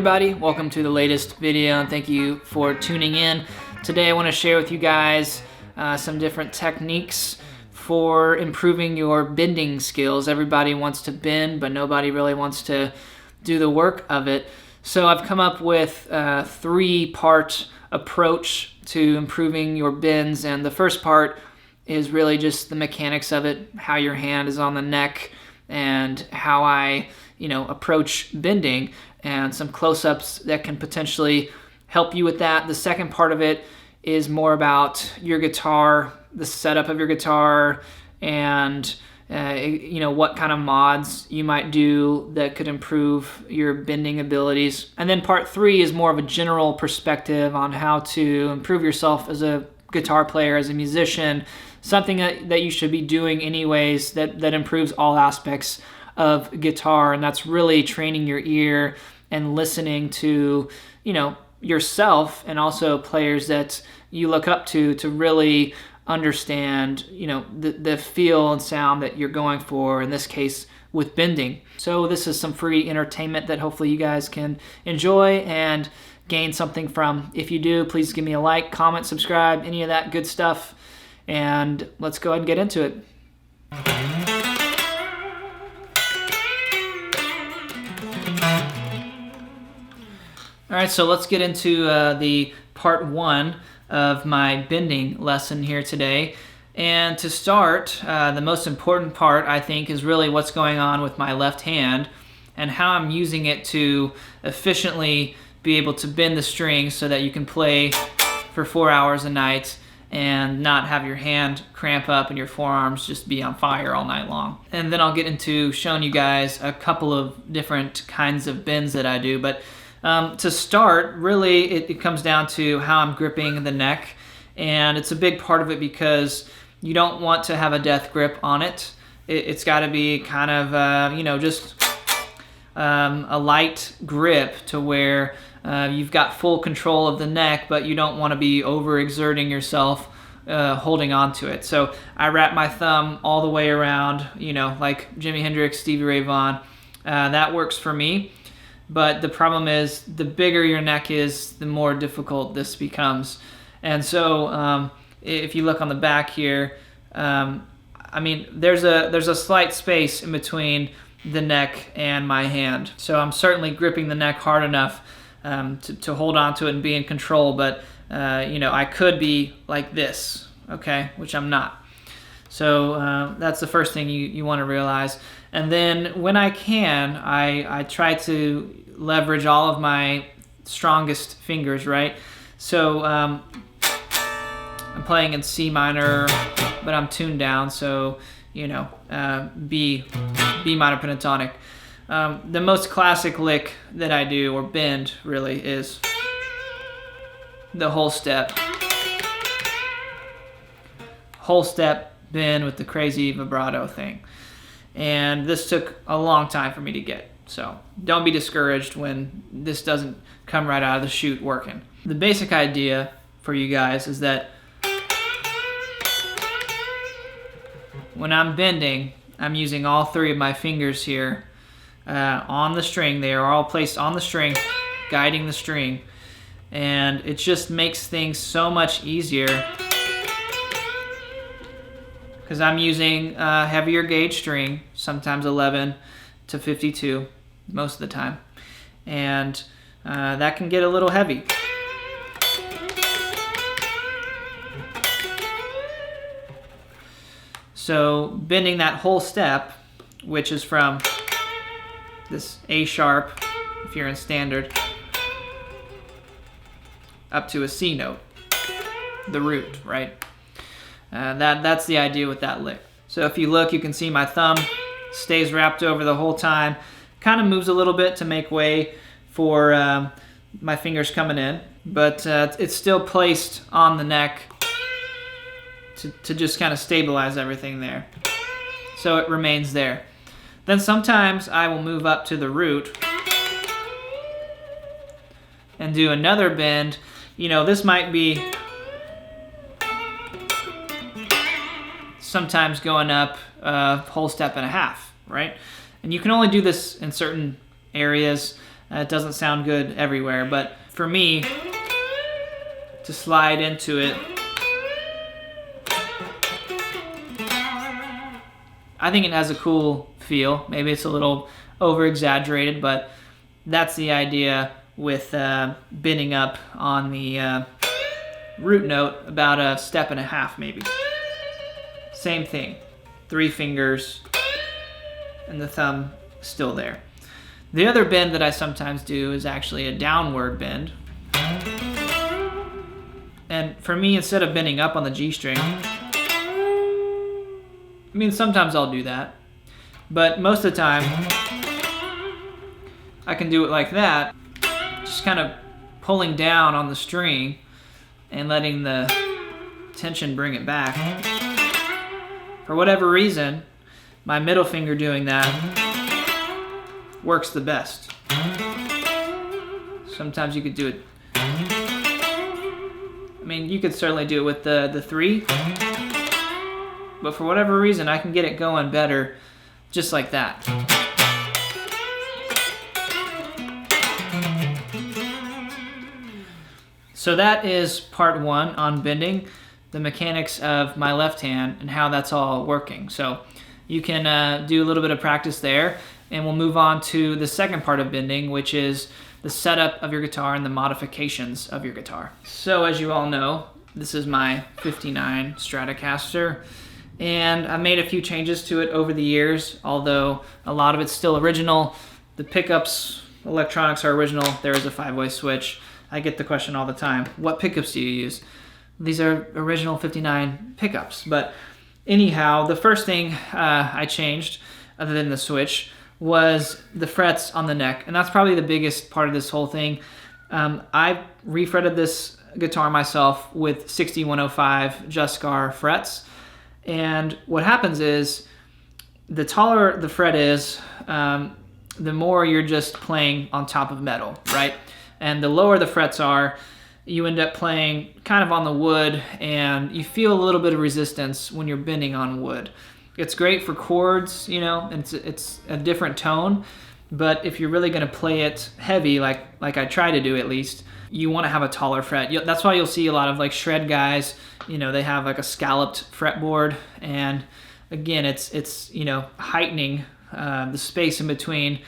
everybody, welcome to the latest video and thank you for tuning in. Today I want to share with you guys some different techniques for improving your bending skills. Everybody wants to bend, but nobody really wants to do the work of it. So I've come up with a three-part approach to improving your bends, and the first part is really just the mechanics of it, how your hand is on the neck and how I approach bending, and some close-ups that can potentially help you with that. The second part of it is more about your guitar, the setup of your guitar, and what kind of mods you might do that could improve your bending abilities. And then part three is more of a general perspective on how to improve yourself as a guitar player, as a musician, something that you should be doing anyways that improves all aspects of guitar, and that's really training your ear and listening to yourself and also players that you look up to really understand the feel and sound that you're going for, in this case with bending. So this is some free entertainment that hopefully you guys can enjoy and gain something from. If you do, please give me a like, comment, subscribe, any of that good stuff, and let's go ahead and get into it. All right, so let's get into the part one of my bending lesson here today. And to start, the most important part, I think, is really what's going on with my left hand and how I'm using it to efficiently be able to bend the strings so that you can play for 4 hours a night and not have your hand cramp up and your forearms just be on fire all night long. And then I'll get into showing you guys a couple of different kinds of bends that I do. But to start, really, it comes down to how I'm gripping the neck, and it's a big part of it because you don't want to have a death grip on it. It's got to be kind of, just a light grip to where you've got full control of the neck, but you don't want to be overexerting yourself holding on to it. So I wrap my thumb all the way around, like Jimi Hendrix, Stevie Ray Vaughan. That works for me. But the problem is, the bigger your neck is, the more difficult this becomes. And so if you look on the back here, there's a slight space in between the neck and my hand. So I'm certainly gripping the neck hard enough to hold on to it and be in control. But, I could be like this, okay, which I'm not. So that's the first thing you want to realize. And then when I can, I try to leverage all of my strongest fingers, right? So I'm playing in C minor, but I'm tuned down, so B minor pentatonic. The most classic lick that I do, or bend really, is the whole step bend with the crazy vibrato thing. And this took a long time for me to get. So don't be discouraged when this doesn't come right out of the chute working. The basic idea for you guys is that when I'm bending, I'm using all three of my fingers here on the string. They are all placed on the string, guiding the string. And it just makes things so much easier because I'm using heavier gauge string, sometimes 11 to 52 most of the time, and that can get a little heavy. So bending that whole step, which is from this A sharp, if you're in standard, up to a C note, the root, right? That's the idea with that lick. So if you look, you can see my thumb stays wrapped over the whole time. Kind of moves a little bit to make way for my fingers coming in, but it's still placed on the neck to just kind of stabilize everything there. So it remains there. Then sometimes I will move up to the root and do another bend. This might be sometimes going up a whole step and a half, right? And you can only do this in certain areas. It doesn't sound good everywhere, but for me, to slide into it, I think it has a cool feel. Maybe it's a little over-exaggerated, but that's the idea with bending up on the root note about a step and a half maybe. Same thing, 3 fingers and the thumb still there. The other bend that I sometimes do is actually a downward bend. And for me, instead of bending up on the G string, I mean, sometimes I'll do that, but most of the time I can do it like that, just kind of pulling down on the string and letting the tension bring it back. For whatever reason, my middle finger doing that works the best. Sometimes you could do it, I mean, you could certainly do it with the 3, but for whatever reason, I can get it going better just like that. So that is part 1 on bending, the mechanics of my left hand and how that's all working. So you can do a little bit of practice there, and we'll move on to the second part of bending, which is the setup of your guitar and the modifications of your guitar. So as you all know, this is my 59 Stratocaster, and I made a few changes to it over the years, although a lot of it's still original. The pickups, electronics are original. There is a 5-way switch. I get the question all the time, what pickups do you use? These are original 59 pickups. But anyhow, the first thing I changed, other than the switch, was the frets on the neck. And that's probably the biggest part of this whole thing. I refretted this guitar myself with 6105 Just Scar frets. And what happens is, the taller the fret is, the more you're just playing on top of metal, right? And the lower the frets are, you end up playing kind of on the wood, and you feel a little bit of resistance when you're bending on wood. It's great for chords, you know, and it's a different tone, but if you're really going to play it heavy, like I try to do at least, you want to have a taller fret. That's why you'll see a lot of like shred guys, you know, they have like a scalloped fretboard, and again, it's you know, heightening the space in between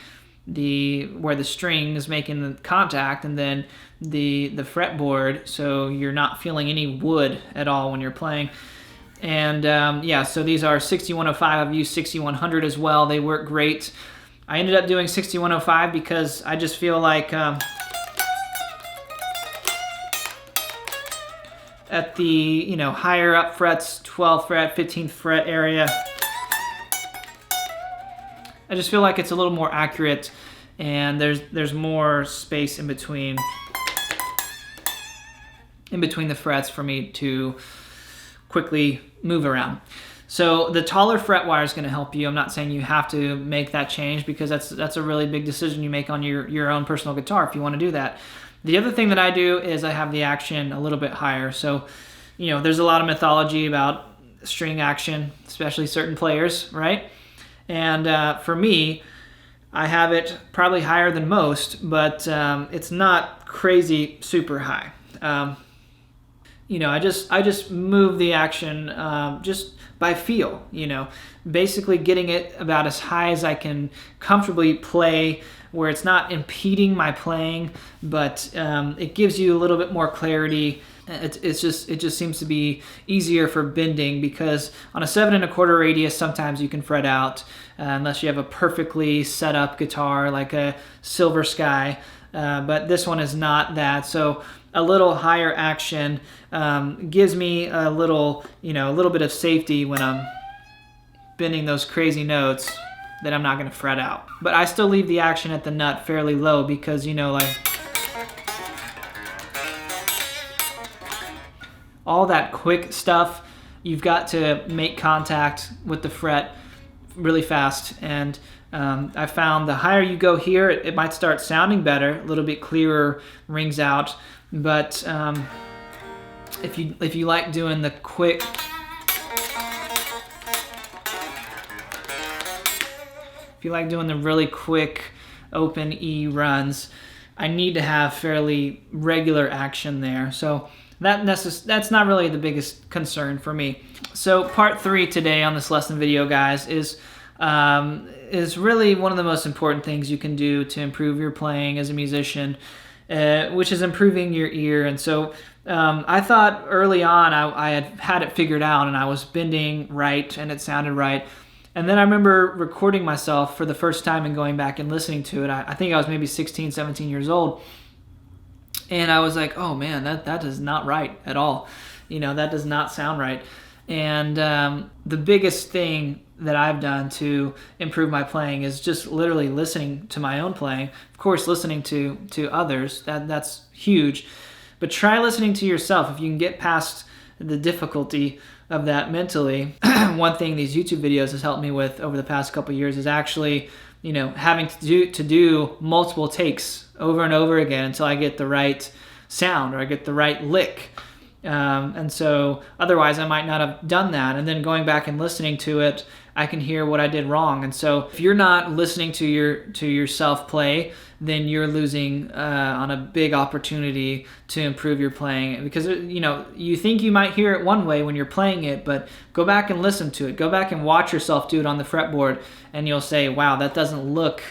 where the string is making the contact and then the fretboard, so you're not feeling any wood at all when you're playing. And yeah, so these are 6105. I've used 6100 as well. They work great. I ended up doing 6105 because I just feel like at the, you know, higher up frets, 12th fret, 15th fret area, I just feel like it's a little more accurate, and there's more space in between the frets for me to quickly move around. So the taller fret wire is going to help you. I'm not saying you have to make that change, because that's a really big decision you make on your own personal guitar if you want to do that. The other thing that I do is I have the action a little bit higher. So, you know, there's a lot of mythology about string action, especially certain players, right? And for me, I have it probably higher than most, but it's not crazy super high. You know, I just move the action just by feel, you know, basically getting it about as high as I can comfortably play, where it's not impeding my playing, but it gives you a little bit more clarity. It just seems to be easier for bending, because on a 7 1/4 radius, sometimes you can fret out unless you have a perfectly set up guitar like a Silver Sky, but this one is not that. So a little higher action gives me a little bit of safety when I'm bending those crazy notes that I'm not going to fret out. But I still leave the action at the nut fairly low, because, you know, like all that quick stuff, you've got to make contact with the fret really fast. And I found the higher you go here, it might start sounding better, a little bit clearer, rings out. But if you like doing the quick, if you like doing the really quick open E runs, I need to have fairly regular action there. So that's not really the biggest concern for me. So part 3 today on this lesson video, guys, is really one of the most important things you can do to improve your playing as a musician, which is improving your ear. And so I thought early on I had it figured out, and I was bending right and it sounded right. And then I remember recording myself for the first time and going back and listening to it. I think I was maybe 16, 17 years old. And I was like, oh man, that is not right at all. That does not sound right. And the biggest thing that I've done to improve my playing is just literally listening to my own playing. Of course, listening to others, that's huge. But try listening to yourself. If you can get past the difficulty of that mentally, one thing these YouTube videos has helped me with over the past couple of years is actually, having to do multiple takes over and over again until I get the right sound or I get the right lick. And so otherwise I might not have done that. And then going back and listening to it, I can hear what I did wrong. And so if you're not listening to yourself play, then you're losing on a big opportunity to improve your playing, because you think you might hear it one way when you're playing it, but go back and listen to it. Go back and watch yourself do it on the fretboard, and you'll say, wow, that doesn't look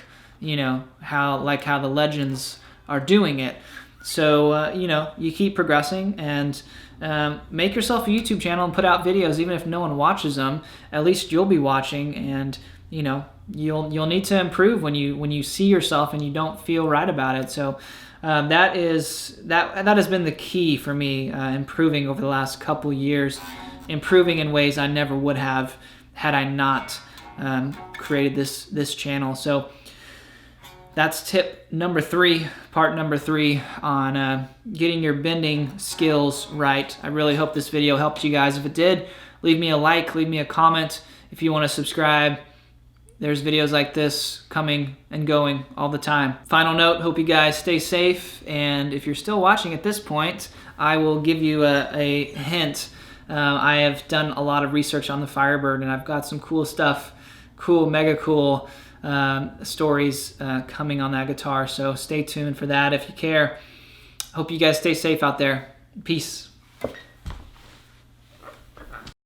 how the legends are doing it. So you keep progressing and make yourself a YouTube channel and put out videos. Even if no one watches them, at least you'll be watching, and you'll need to improve when you see yourself and you don't feel right about it. So that has been the key for me, improving over the last couple years, improving in ways I never would have had I not created this channel. So that's tip number 3, part number 3 on getting your bending skills right. I really hope this video helped you guys. If it did, leave me a like, leave me a comment. If you want to subscribe, there's videos like this coming and going all the time. Final note, hope you guys stay safe. And if you're still watching at this point, I will give you a hint. I have done a lot of research on the Firebird, and I've got some cool stuff, mega cool stories coming on that guitar. So stay tuned for that if you care. Hope you guys stay safe out there. Peace.